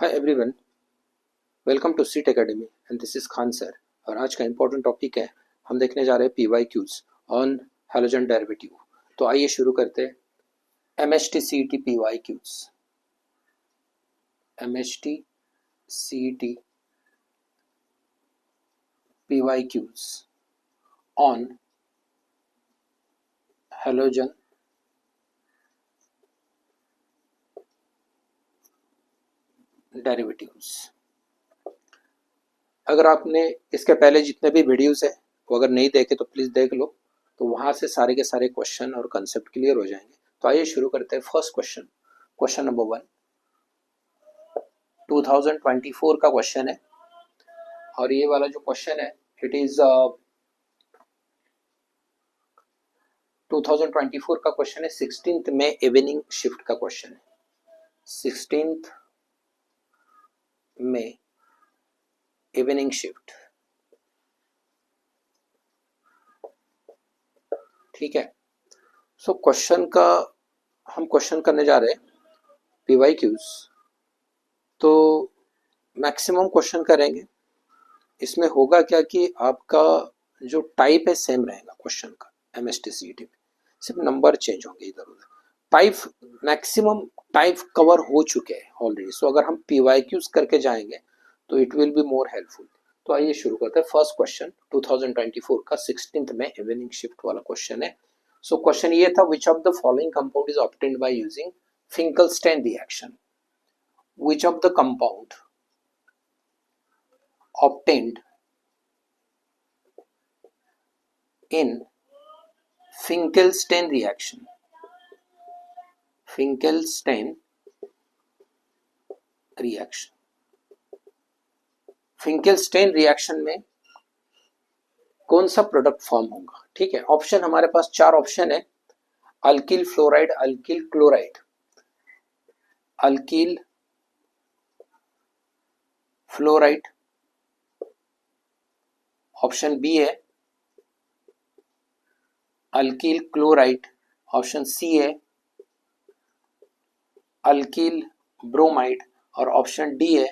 Hi everyone, welcome to seat academy and this is Khan sir. और आज का important topic है, हम देखने जा रहे हैं PYQs ऑन हैलोजन डेरिवेटिव। तो आइए शुरू करते हैं। MHT CET PYQs, MHT CET PYQs on halogen derivatives. अगर आपने इसके पहले जितने भी वीडियोस है वो अगर नहीं देखे तो प्लीज़ देख लो, तो वहाँ से सारे के सारे क्वेश्चन और कंसेप्ट क्लियर हो जाएंगे। तो आइए शुरू करते हैं। फर्स्ट क्वेश्चन, क्वेश्चन नंबर 1 2024 का क्वेश्चन है। और ये वाला जो क्वेश्चन है इट इज 2024 का क्वेश्चन है। 16th में इवनिंग शिफ्ट का क्वेश्चन है। 16th में इवनिंग शिफ्ट, ठीक है। सो क्वेश्चन का हम क्वेश्चन करने जा रहे हैं PYQs। तो मैक्सिमम क्वेश्चन करेंगे। इसमें होगा क्या कि आपका जो टाइप है सेम रहेगा क्वेश्चन का। MHT CET में सिर्फ नंबर चेंज होंगे इधर उधर। टाइप मैक्सिमम टाइप कवर हो चुके हैं ऑलरेडी। सो अगर हम PYQs करके जाएंगे तो it will be more helpful. तो आइए शुरू करते हैं। फर्स्ट क्वेश्चन 2024 का 16th में इवनिंग शिफ्ट वाला क्वेश्चन है। सो क्वेश्चन ये था, which of the following compound is obtained by using Finkelstein reaction. Which of the compound obtained in Finkelstein reaction. Finkelstein reaction. Finkelstein reaction में कौन सा प्रोडक्ट फॉर्म होगा? ठीक है, ऑप्शन हमारे पास 4 ऑप्शन है। Alkyl fluoride, alkyl chloride, alkyl fluoride, option B है अल्किल क्लोराइड, ऑप्शन सी है अल्किल ब्रोमाइड और ऑप्शन डी है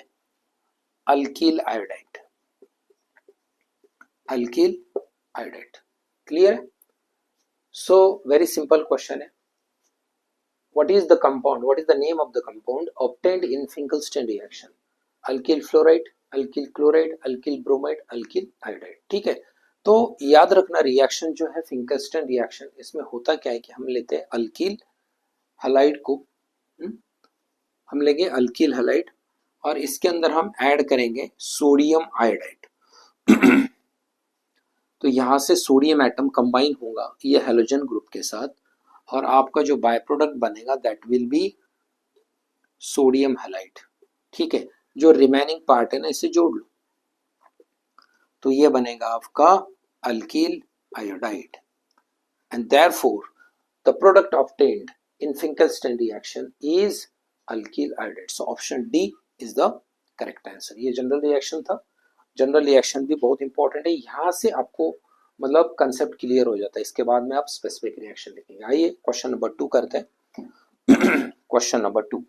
alkyl iodide. Alkyl iodide, clear है? सो वेरी सिंपल क्वेश्चन है। What is the compound? What is the name of the compound obtained in Finkelstein reaction? Alkyl fluoride, alkyl chloride, alkyl bromide, alkyl iodide। ठीक है, तो याद रखना reaction जो है फिंकलस्टाइन reaction, इसमें होता क्या है कि हम लेते हैं अल्किल हैलाइड को, हम लेंगे अल्किल हैलाइड और इसके अंदर हम ऐड करेंगे सोडियम आयोडाइड। तो यहां से सोडियम एटम कंबाइन होगा ये हैलोजन ग्रुप के साथ और आपका जो बाय प्रोडक्ट बनेगा that will B sodium halide. ठीक है, जो रिमेनिंग पार्ट है ना इसे जोड़ लो, तो ये बनेगा आपका alkyl iodide and therefore the product obtained in Finkelstein reaction is alkyl iodide. So option D is the correct answer. ये जनरल रिएक्शन था। जनरल रिएक्शन भी बहुत इंपॉर्टेंट है, यहाँ से आपको मतलब कंसेप्ट क्लियर हो जाता है। इसके बाद में आप स्पेसिफिक रिएक्शन लिखेंगे। आइए क्वेश्चन नंबर 2 करते हैं। क्वेश्चन नंबर 2,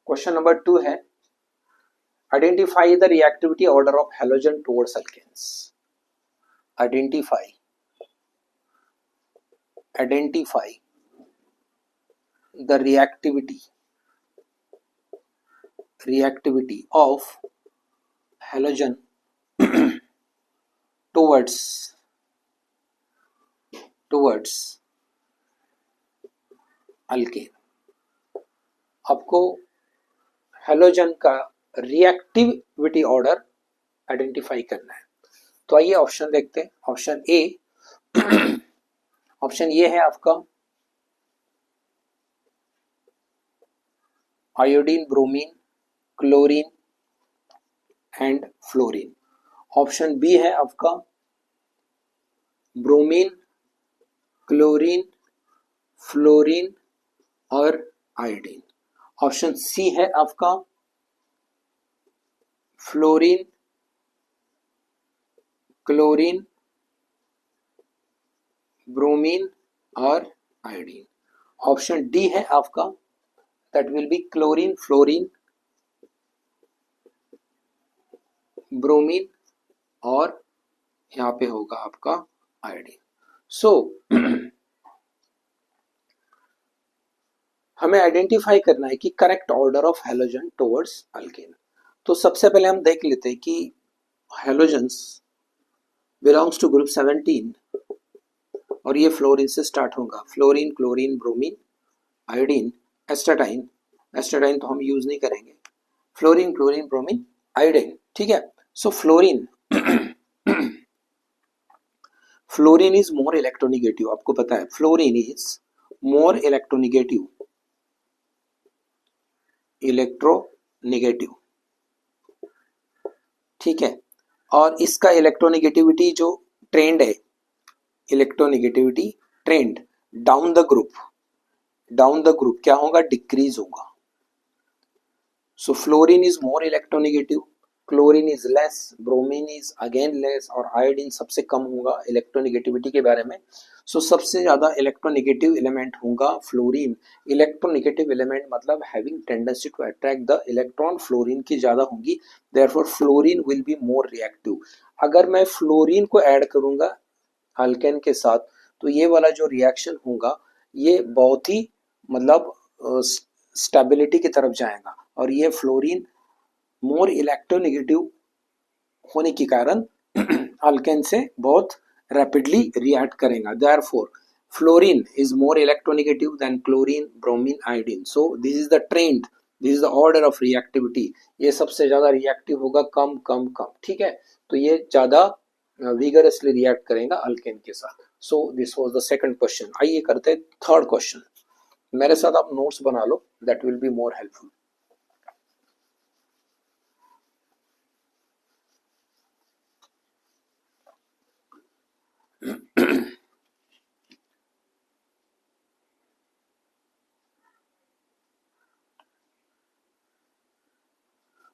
क्वेश्चन नंबर 2 है, identify the reactivity order of halogen towards alkanes. Identify the reactivity of halogen towards alkane। आपको हैलोजन का रिएक्टिविटी ऑर्डर आइडेंटिफाई करना है। तो आइए ऑप्शन देखते हैं। ऑप्शन ए, ऑप्शन ये है आपका iodine, bromine, chlorine and fluorine. Option B है आपका ब्रोमीन, क्लोरीन, फ्लोरीन और आयोडीन। ऑप्शन सी है आपका फ्लोरीन, क्लोरीन, ब्रोमीन और आयोडीन। ऑप्शन डी है आपका, that will be chlorine, fluorine, bromine और यहाँ पे होगा आपका आयोडीन। सो हमें आइडेंटिफाई करना है कि correct order of halogen towards alkane. तो सबसे पहले हम देख लेते हैं कि हैलोजन्स बिलोंग्स टू ग्रुप 17 और ये फ्लोरीन से स्टार्ट होगा। Fluorine, chlorine, bromine, iodine, astatine. Astatine तो हम यूज नहीं करेंगे। Fluorine, chlorine, bromine, iodine. ठीक है। So fluorine fluorine is more electronegative, आपको पता है fluorine is more electronegative, electronegative. ठीक है। और इसका इलेक्ट्रोनिगेटिविटी जो ट्रेंड है, electronegativity trend down the group क्या होगा, डिक्रीज होगा। So fluorine is more electronegative, chlorine is less, bromine is again less और आयोडीन सबसे कम होगा इलेक्ट्रोनिगेटिविटी के बारे में। सो सबसे ज्यादा इलेक्ट्रोनिगेटिव एलिमेंट होगा फ्लोरीन। इलेक्ट्रोनिगेटिव एलिमेंट मतलब having tendency to attract the electron, fluorine की ज्यादा होंगी, therefore fluorine will be more reactive. अगर मैं फ्लोरीन को ऐड करूंगा अल्केन के साथ तो ये वाला जो रिएक्शन होगा ये बहुत ही मतलब स्टेबिलिटी की तरफ जाएगा और ये फ्लोरीन मोर इलेक्ट्रोनेगेटिव होने के कारण अल्केन से बहुत रैपिडली रिएक्ट करेगा। Therefore fluorine is more electronegative than chlorine, bromine, iodine. So this is the trend, this is the order of reactivity. ये सबसे ज्यादा रिएक्टिव होगा, कम कम कम। ठीक है। तो ये ज्यादा विगरसली रिएक्ट करेगा अल्केन के साथ। So this was the second question. आइए करते हैं थर्ड क्वेश्चन। मेरे साथ आप नोट्स बना लो, that will be more helpful.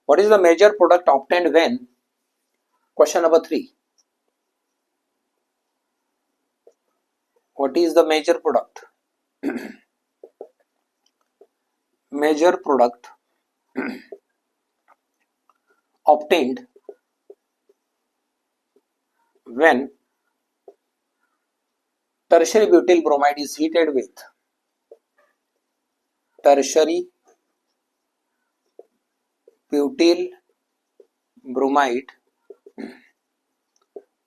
What is the major product obtained when? Question number 3. What is the major product? Major product obtained when tertiary butyl bromide is heated with tertiary butyl bromide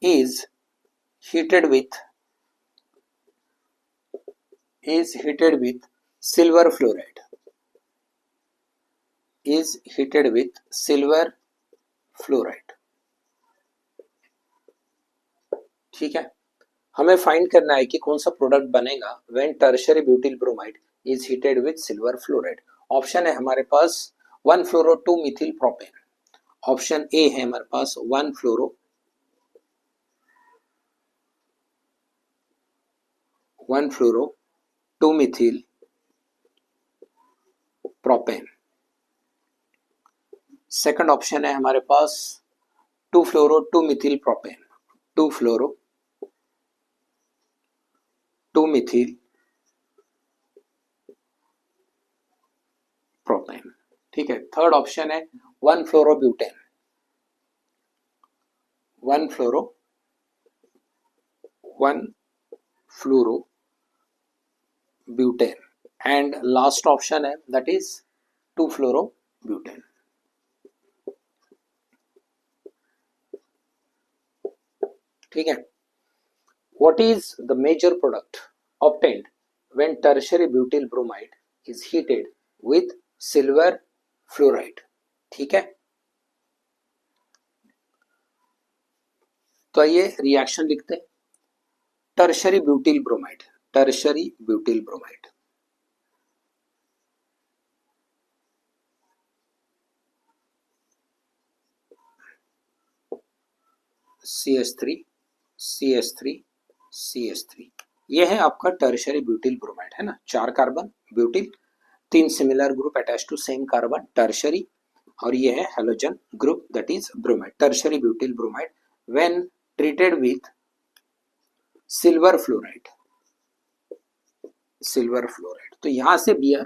is heated with silver fluoride, is heated with silver fluoride। ठीक है। हमें find करना है कि कौन सा product बनेगा when tertiary butyl bromide is heated with silver fluoride. Option है हमारे पास 1 fluoro 2 methyl propane. Option A है हमारे पास 1 fluoro 2 methyl propane. Second option है हमारे पास 2 fluoro 2 methyl propane, 2 fluoro 2 methyl propane. ठीक है। थर्ड ऑप्शन है 1 fluoro butane, 1 fluoro butane. And last option है दैट इज 2 फ्लोरो ब्यूटेन। ठीक है। What is the major product obtained when tertiary butyl bromide is heated with silver fluoride? ठीक है। तो ये रिएक्शन लिखते हैं। Tertiary butyl bromide, tertiary butyl bromide, CH3 CH3 CH3, ये है आपका टर्शियरी ब्यूटिल ब्रोमाइड, है ना। 4 carbon butyl, 3 similar group attach to same carbon, tertiary. और ये है halogen group that is bromide, tertiary butyl bromide when treated with silver fluoride, silver fluoride. तो यहां से Br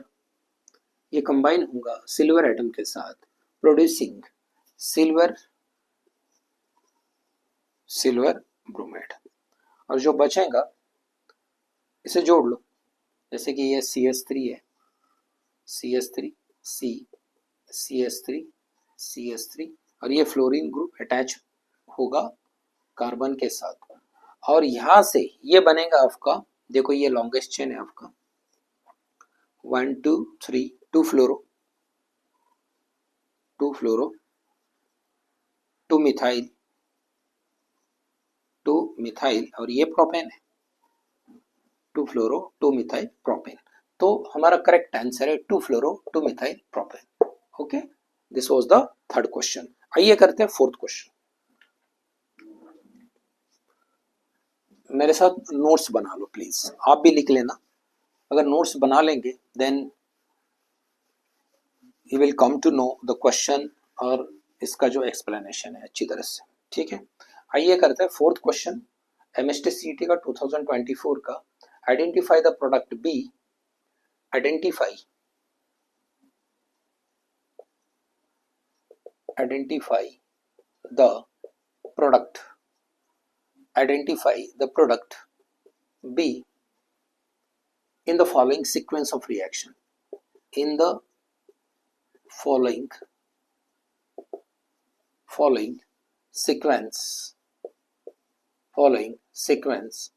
ये कंबाइन होगा सिल्वर एटम के साथ प्रोड्यूसिंग सिल्वर ब्रोमाइड, और जो बचेगा इसे जोड़ लो, जैसे कि ये CH3 है, CH3 C CH3 CH3 और ये फ्लोरीन ग्रुप अटैच होगा कार्बन के साथ, और यहां से ये बनेगा आपका, देखो ये लॉन्गेस्ट चेन है आपका 1 2 3 2 फ्लोरो 2 मिथाइल और ये प्रोपेन है 2 फ्लोरो 2 मिथाइल प्रोपेन। तो हमारा करेक्ट आंसर है 2 fluoro 2 methyl propane. Okay, this was the third question. आइए करते हैं फोर्थ क्वेश्चन। मेरे साथ नोट्स बना लो प्लीज, आप भी लिख लेना। अगर नोट्स बना लेंगे then you will come to know the question और इसका जो एक्सप्लेनेशन है अच्छी तरह से। ठीक है, आइए करते हैं फोर्थ क्वेश्चन। MST-CET का 2024 का identify the product B, identify the product, identify the product B in the following sequence of reaction, in the following sequence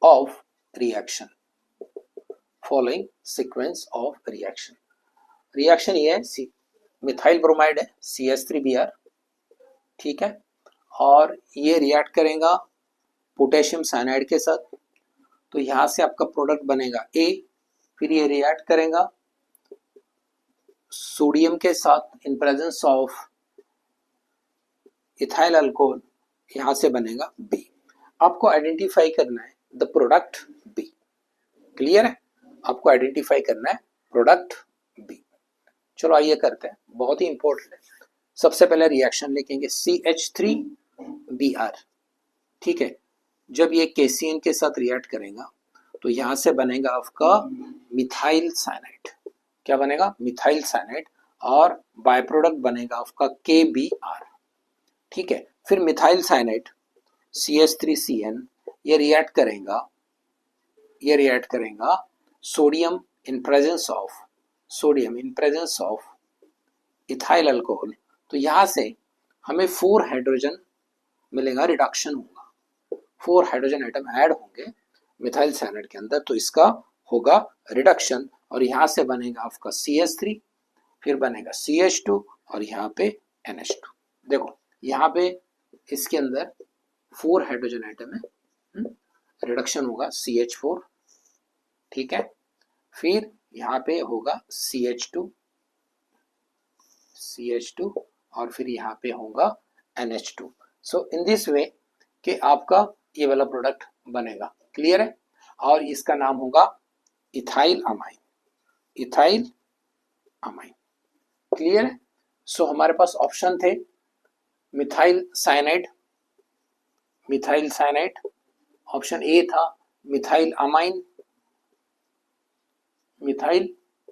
of reaction, reaction ये है मिथाइल ब्रोमाइड है CH3Br, ठीक है, और ये रिएक्ट करेगा पोटेशियम साइनाइड के साथ, तो यहां से आपका प्रोडक्ट बनेगा A, फिर ये रिएक्ट करेगा सोडियम के साथ in presence of ethyl alcohol, यहां से बनेगा B। आपको आइडेंटिफाई करना है द प्रोडक्ट B, क्लियर है, आपको आइडेंटिफाई करना है प्रोडक्ट B। चलो आइए करते हैं, बहुत ही इंपॉर्टेंट है। सबसे पहले रिएक्शन लिखेंगे CH3Br, ठीक है, जब ये KCN के साथ रिएक्ट करेगा तो यहां से बनेगा आपका मिथाइल साइनाइड, क्या बनेगा मिथाइल साइनाइड, और बाय प्रोडक्ट बनेगा आपका KBr, ठीक है। फिर मिथाइल साइनाइड CH3CN ये रिएक्ट करेगा sodium in presence of ethyl alcohol, तो यहां से हमें 4 हाइड्रोजन मिलेगा, रिडक्शन होगा, 4 हाइड्रोजन एटम ऐड होंगे मिथाइल साइनाइड के अंदर, तो इसका होगा रिडक्शन, और यहां से बनेगा आपका CH3, फिर बनेगा CH2 और यहाँ पे NH2। देखो यहाँ पे इसके अंदर 4 हाइड्रोजन एटम है, रिडक्शन होगा CH4, ठीक है, फिर यहाँ पे होगा CH2 और फिर यहाँ पे होगा NH2। So in this way कि आपका ये वाला प्रोडक्ट बनेगा, क्लियर है, और इसका नाम होगा इथाइल अमाइन, क्लियर है। सो हमारे पास ऑप्शन थे मिथाइल साइनाइड, ऑप्शन ए था मिथाइल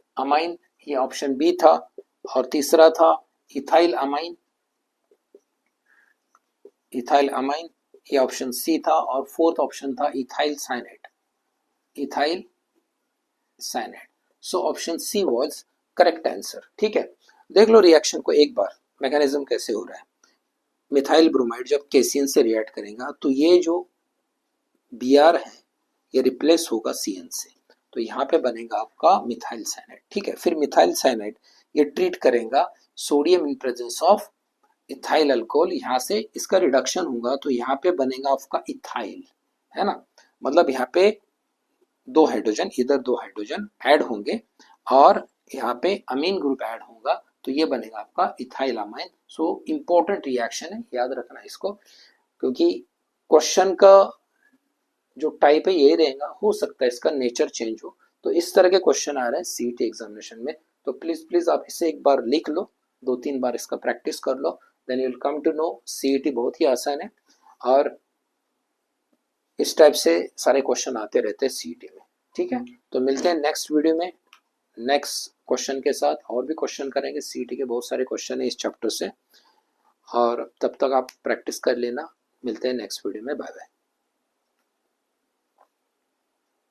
अमाइन, ये ऑप्शन बी था, और तीसरा था इथाइल अमाइन, ये ऑप्शन सी था, और फोर्थ ऑप्शन था ethyl cyanide. So option she was correct answer, ठीक है। देख लो रिएक्शन को एक बार, मैकेनिज्म कैसे हो रहा है। मिथाइल ब्रोमाइड जब KCN से रिएक्ट करेगा तो ये जो Br है ये रिप्लेस होगा CN से, तो यहाँ पे बनेगा आपका मिथाइल साइनाइड, ठीक है। फिर मिथाइल साइनाइड ये ट्रीट करेगा sodium in presence of ethyl alcohol, यहाँ से इसका रिडक्शन होगा, तो यहाँ पे बनेगा आपका इथाइल, है ना, मतलब यहाँ पे 2 हाइड्रोजन, इधर 2 हाइड्रोजन ऐड होंगे और यहाँ पे अमीन ग्रुप ऐड होगा, तो ये बनेगा आपका ethyl amine. So important reaction है, याद रखना इसको, क्योंकि क्वेश्चन का जो टाइप है यही रहेगा, हो सकता है इसका नेचर चेंज हो, तो इस तरह के क्वेश्चन आ रहे हैं CET एग्जामिनेशन में, तो प्लीज आप इसे एक बार लिख लो 2-3 बार इसका प्रैक्टिस कर लो, then you will come to know CET बहुत ही आसान है और इस टाइप से सारे क्वेश्चन आते रहते हैं सीईटी में। ठीक है, तो मिलते हैं नेक्स्ट वीडियो में नेक्स्ट क्वेश्चन के साथ। और भी क्वेश्चन करेंगे, सीईटी के बहुत सारे क्वेश्चन है इस चैप्टर से, और तब तक आप प्रैक्टिस कर लेना। मिलते हैं नेक्स्ट वीडियो में, बाय बाय।